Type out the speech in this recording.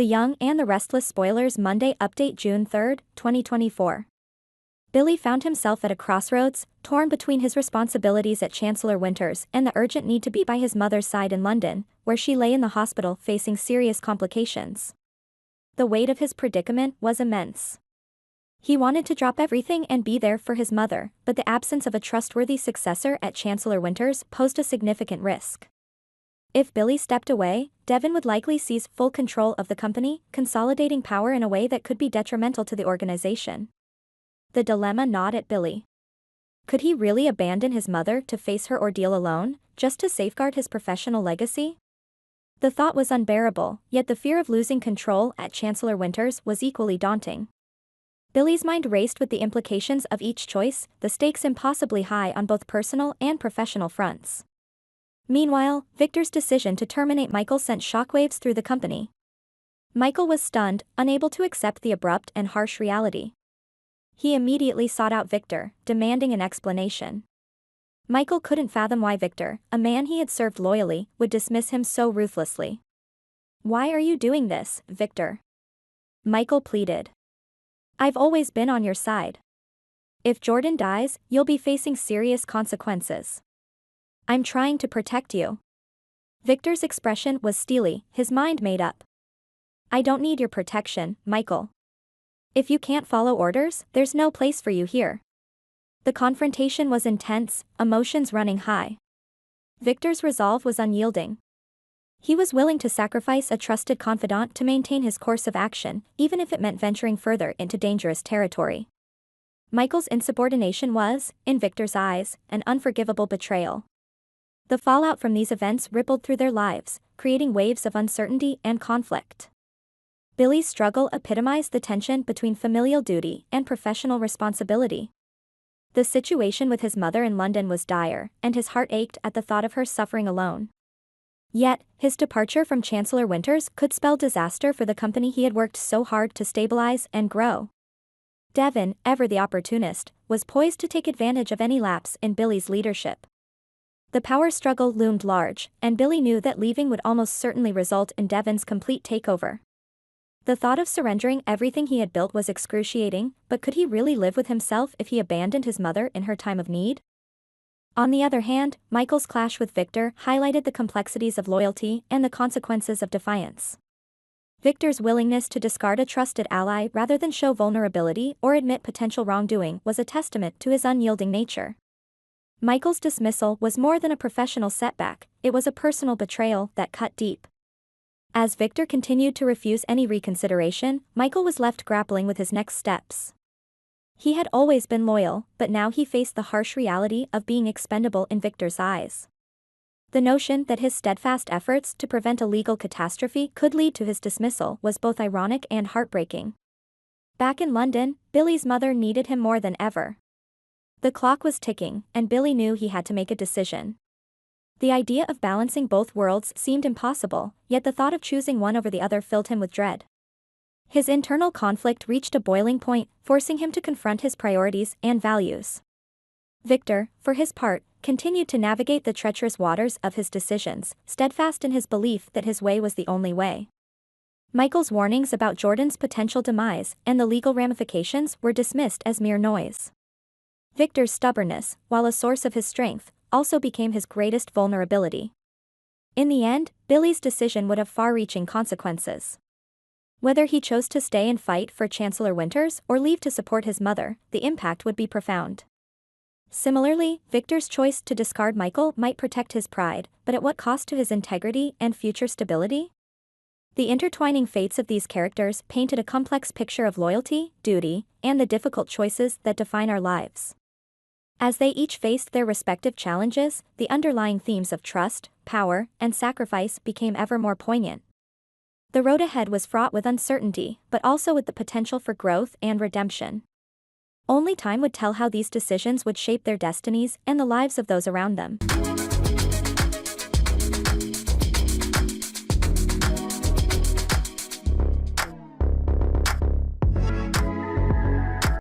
The Young and the Restless spoilers Monday update June 3, 2024. Billy found himself at a crossroads, torn between his responsibilities at Chancellor Winters and the urgent need to be by his mother's side in London, where she lay in the hospital facing serious complications. The weight of his predicament was immense. He wanted to drop everything and be there for his mother, but the absence of a trustworthy successor at Chancellor Winters posed a significant risk. If Billy stepped away, Devon would likely seize full control of the company, consolidating power in a way that could be detrimental to the organization. The dilemma gnawed at Billy. Could he really abandon his mother to face her ordeal alone, just to safeguard his professional legacy? The thought was unbearable, yet the fear of losing control at Chancellor Winters was equally daunting. Billy's mind raced with the implications of each choice, the stakes impossibly high on both personal and professional fronts. Meanwhile, Victor's decision to terminate Michael sent shockwaves through the company. Michael was stunned, unable to accept the abrupt and harsh reality. He immediately sought out Victor, demanding an explanation. Michael couldn't fathom why Victor, a man he had served loyally, would dismiss him so ruthlessly. "Why are you doing this, Victor?" Michael pleaded. "I've always been on your side. If Jordan dies, you'll be facing serious consequences. I'm trying to protect you." Victor's expression was steely, his mind made up. "I don't need your protection, Michael. If you can't follow orders, there's no place for you here." The confrontation was intense, emotions running high. Victor's resolve was unyielding. He was willing to sacrifice a trusted confidant to maintain his course of action, even if it meant venturing further into dangerous territory. Michael's insubordination was, in Victor's eyes, an unforgivable betrayal. The fallout from these events rippled through their lives, creating waves of uncertainty and conflict. Billy's struggle epitomized the tension between familial duty and professional responsibility. The situation with his mother in London was dire, and his heart ached at the thought of her suffering alone. Yet, his departure from Chancellor Winters could spell disaster for the company he had worked so hard to stabilize and grow. Devon, ever the opportunist, was poised to take advantage of any lapse in Billy's leadership. The power struggle loomed large, and Billy knew that leaving would almost certainly result in Devon's complete takeover. The thought of surrendering everything he had built was excruciating, but could he really live with himself if he abandoned his mother in her time of need? On the other hand, Michael's clash with Victor highlighted the complexities of loyalty and the consequences of defiance. Victor's willingness to discard a trusted ally rather than show vulnerability or admit potential wrongdoing was a testament to his unyielding nature. Michael's dismissal was more than a professional setback, it was a personal betrayal that cut deep. As Victor continued to refuse any reconsideration, Michael was left grappling with his next steps. He had always been loyal, but now he faced the harsh reality of being expendable in Victor's eyes. The notion that his steadfast efforts to prevent a legal catastrophe could lead to his dismissal was both ironic and heartbreaking. Back in London, Billy's mother needed him more than ever. The clock was ticking, and Billy knew he had to make a decision. The idea of balancing both worlds seemed impossible, yet the thought of choosing one over the other filled him with dread. His internal conflict reached a boiling point, forcing him to confront his priorities and values. Victor, for his part, continued to navigate the treacherous waters of his decisions, steadfast in his belief that his way was the only way. Michael's warnings about Jordan's potential demise and the legal ramifications were dismissed as mere noise. Victor's stubbornness, while a source of his strength, also became his greatest vulnerability. In the end, Billy's decision would have far-reaching consequences. Whether he chose to stay and fight for Chancellor Winters or leave to support his mother, the impact would be profound. Similarly, Victor's choice to discard Michael might protect his pride, but at what cost to his integrity and future stability? The intertwining fates of these characters painted a complex picture of loyalty, duty, and the difficult choices that define our lives. As they each faced their respective challenges, the underlying themes of trust, power, and sacrifice became ever more poignant. The road ahead was fraught with uncertainty, but also with the potential for growth and redemption. Only time would tell how these decisions would shape their destinies and the lives of those around them.